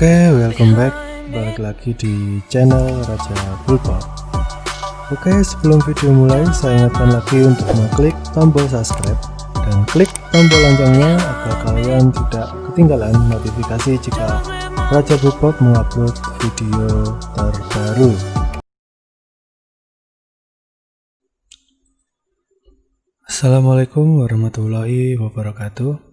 Welcome back. Balik lagi di channel Raja Bulpok. Sebelum video mulai, saya ingatkan lagi untuk mengklik tombol subscribe dan klik tombol loncengnya agar kalian tidak ketinggalan notifikasi jika Raja Bulpok mengupload video terbaru. Assalamualaikum warahmatullahi wabarakatuh.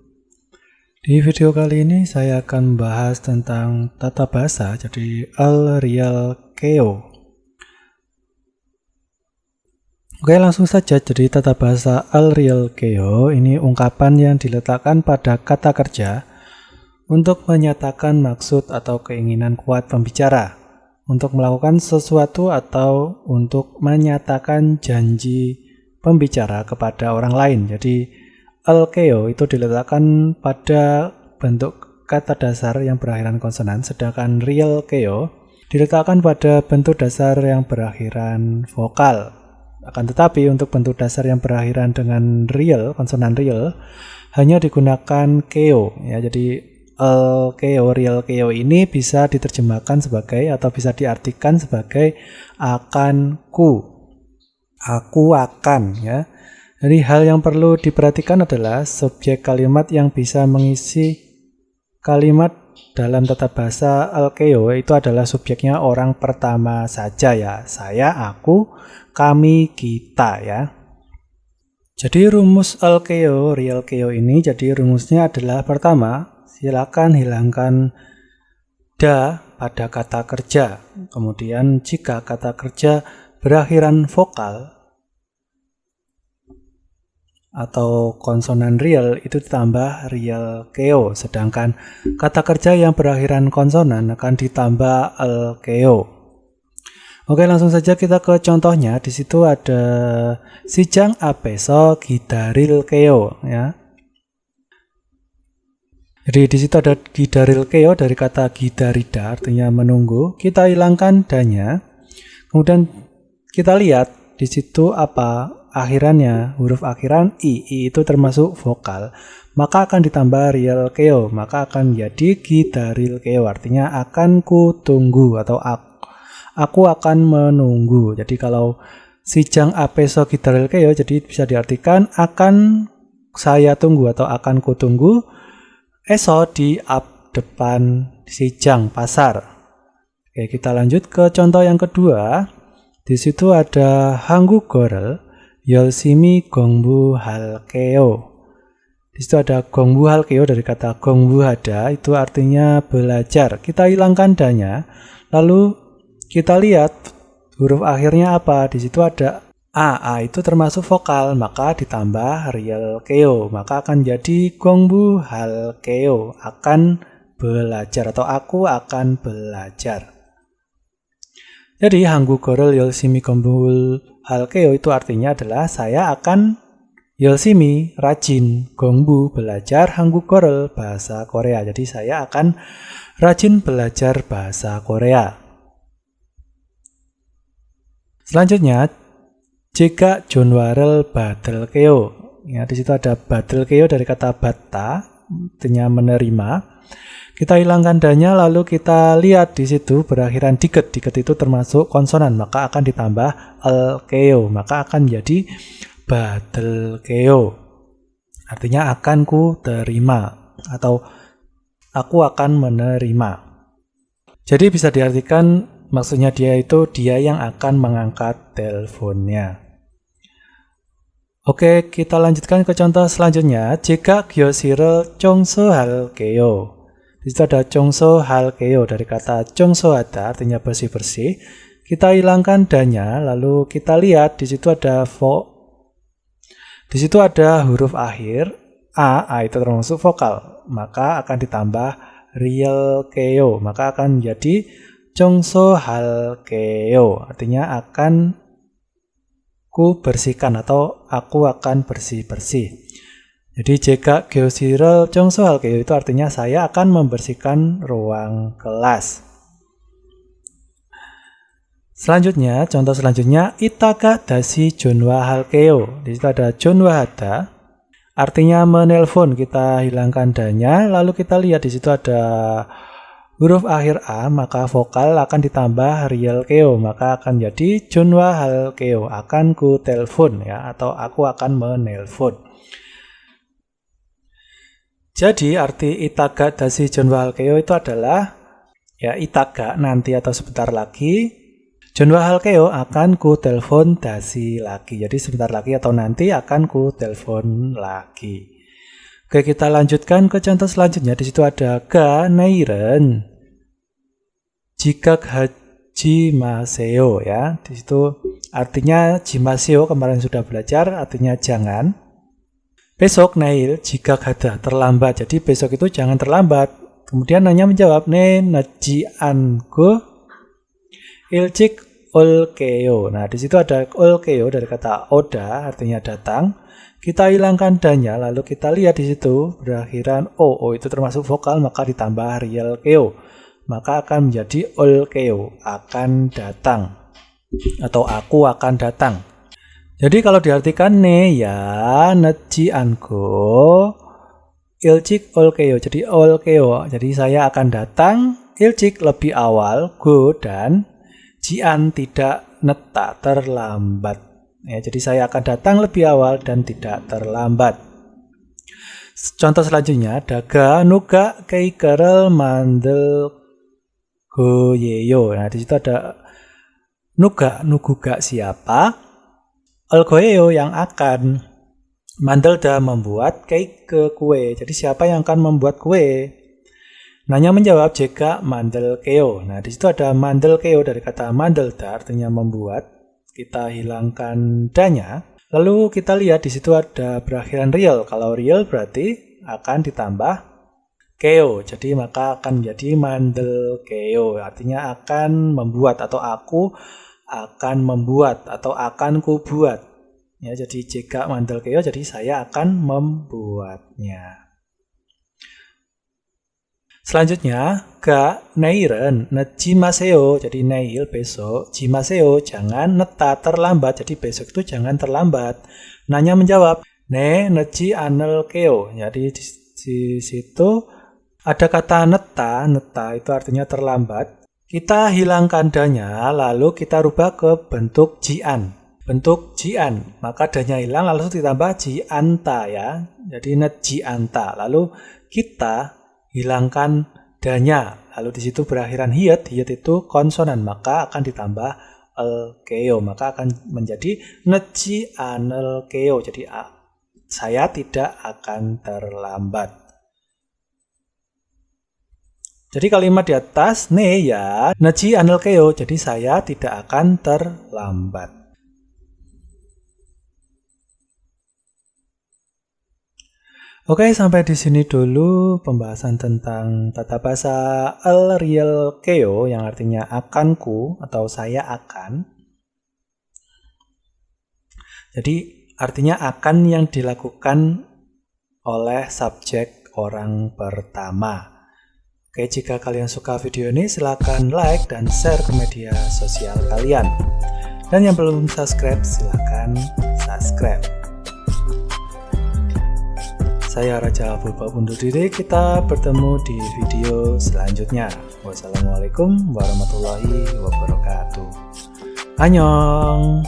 Di video kali ini saya akan membahas tentang tata bahasa, jadi Al-Real Keo. Langsung saja. Jadi tata bahasa Al-Real Keo ini ungkapan yang diletakkan pada kata kerja untuk menyatakan maksud atau keinginan kuat pembicara untuk melakukan sesuatu atau untuk menyatakan janji pembicara kepada orang lain. Jadi Al-Keo itu diletakkan pada bentuk kata dasar yang berakhiran konsonan, sedangkan Real Keo diletakkan pada bentuk dasar yang berakhiran vokal. Akan tetapi untuk bentuk dasar yang berakhiran dengan real, konsonan real, hanya digunakan keo. Ya, jadi Al-Keo, Real Keo ini bisa diterjemahkan sebagai atau bisa diartikan sebagai akanku, aku akan, ya. Jadi hal yang perlu diperhatikan adalah subjek kalimat yang bisa mengisi kalimat dalam tata bahasa Al-Keo itu adalah subjeknya orang pertama saja, ya. Saya, aku, kami, kita, ya. Jadi rumus Al-Keo, Real Keo ini, jadi rumusnya adalah pertama, silakan hilangkan da pada kata kerja. Kemudian jika kata kerja berakhiran vokal atau konsonan real itu ditambah Real Keo, sedangkan kata kerja yang berakhiran konsonan akan ditambah Al-Keo. Langsung saja kita ke contohnya. Di situ ada Sijang apeso gidaril keo, ya. Jadi di situ ada gidaril keo dari kata gidarida, artinya menunggu. Kita hilangkan danya. Kemudian kita lihat di situ apa akhirannya, huruf akhiran i itu termasuk vokal, maka akan ditambah Real Keo, maka akan menjadi gidaril keo, artinya akan ku tunggu atau aku akan menunggu. Jadi kalau Sijang apeso gidaril keo, jadi bisa diartikan akan saya tunggu atau akan ku tunggu eso di depan Sijang pasar. Oke, kita lanjut ke contoh yang kedua. Di situ ada Hanggu Gorel Yolsimi Gongbu Halkeo. Di situ ada Gongbu Halkeo dari kata Gongbu Hada, itu artinya belajar. Kita hilangkan danya, lalu kita lihat huruf akhirnya apa. Di situ ada a itu termasuk vokal, maka ditambah Real Keo, maka akan jadi Gongbu Halkeo, akan belajar atau aku akan belajar. Jadi Hanggu Gorel Yolsimi Gongbu Halkeo itu artinya adalah saya akan Yolsimi, rajin, Gongbu, belajar, Hanggu Gorel, bahasa Korea. Jadi saya akan rajin belajar bahasa Korea. Selanjutnya, Jega Jonwarel Badel Keo. Ya, di situ ada Badel Keo dari kata bata, artinya menerima. Kita hilangkan danya, lalu kita lihat di situ berakhiran diket. Diket itu termasuk konsonan, maka akan ditambah Al-Keo, maka akan menjadi Badel Keo. Artinya akan ku terima atau aku akan menerima. Jadi bisa diartikan maksudnya dia yang akan mengangkat teleponnya. Oke, kita lanjutkan ke contoh selanjutnya. Jika Gyosirel Chongso Halkeo. Di situ ada Chongso Halkeo dari kata Chongso Hada, artinya bersih-bersih. Kita hilangkan danya, lalu kita lihat di situ ada huruf akhir a itu termasuk vokal, maka akan ditambah Real Keo, maka akan menjadi Chongso Halkeo, artinya akan ku bersihkan atau aku akan bersih-bersih. Jadi jika Gyosirel Chongso Halkeo itu artinya saya akan membersihkan ruang kelas. Selanjutnya, contoh selanjutnya Itaka Dasi Jonwa Halkeo. Di situ ada Jonwa Hada, artinya menelpon. Kita hilangkan danya, lalu kita lihat di situ ada huruf akhir A, maka vokal akan ditambah real keo, maka akan jadi junwa hal keo, akan ku telepon ya, atau aku akan menelpon. Jadi arti itaga dasi junwa hal keo itu adalah ya itaga nanti atau sebentar lagi, junwa hal keo akan ku telepon dasi lagi. Jadi sebentar lagi atau nanti akan ku telepon lagi. Oke, kita lanjutkan ke contoh selanjutnya. Di situ ada ga neiren jika haji maseo ya. Di situ artinya jimaseo kemarin sudah belajar, artinya jangan. Besok nail jika gada terlambat. Jadi besok itu jangan terlambat. Kemudian nanya menjawab ne naji anku ilcik olkeo. Nah, di situ ada olkeo dari kata oda, artinya datang. Kita hilangkan danya, lalu kita lihat di situ berakhiran o. O itu termasuk vokal, maka ditambah real keo. Maka akan menjadi olkeo, akan datang. Atau aku akan datang. Jadi kalau diartikan ne ya neji anko ilcik olkeo. Jadi olkeo, jadi saya akan datang. Ilcik lebih awal, go dan jian tidak neta terlambat. Ya, jadi saya akan datang lebih awal dan tidak terlambat. Contoh selanjutnya, daga nuga keikerel mandel goyeyo. Nah, di situ ada nuguga siapa? El goyeyo yang akan, mandel dah membuat cake ke kue. Jadi siapa yang akan membuat kue? Nanya menjawab jika mandel keo. Nah, di situ ada mandel keo dari kata mandel da, artinya membuat. Kita hilangkan danya. Lalu kita lihat di situ ada berakhiran real. Kalau real berarti akan ditambah keo. Jadi maka akan menjadi mandel keo. Artinya akan membuat atau aku akan membuat atau akan ku buat. Ya, jadi jika mandel keo jadi saya akan membuatnya. Selanjutnya, ga neiren nejimaseo. Jadi neil besok, jimaseo jangan, neta terlambat. Jadi besok itu jangan terlambat. Nanya menjawab, ne neji anel keo. Jadi di situ ada kata neta. Neta itu artinya terlambat. Kita hilangkan danya, lalu kita rubah ke bentuk jian. Bentuk jian, maka danya hilang lalu ditambah jianta ya. Jadi nejianta. Lalu kita hilangkan danya, lalu di situ berakhiran hiat itu konsonan, maka akan ditambah el keo, maka akan menjadi neji anel keo. Jadi saya tidak akan terlambat. Jadi kalimat di atas ne ya neji anel keo, jadi saya tidak akan terlambat. Oke, sampai di sini dulu pembahasan tentang tata bahasa el real keo yang artinya akanku atau saya akan. Jadi artinya akan yang dilakukan oleh subjek orang pertama. Oke, jika kalian suka video ini silakan like dan share ke media sosial kalian. Dan yang belum subscribe silakan subscribe. Saya Raja Purba undur diri, kita bertemu di video selanjutnya. Wassalamualaikum warahmatullahi wabarakatuh. Annyeong.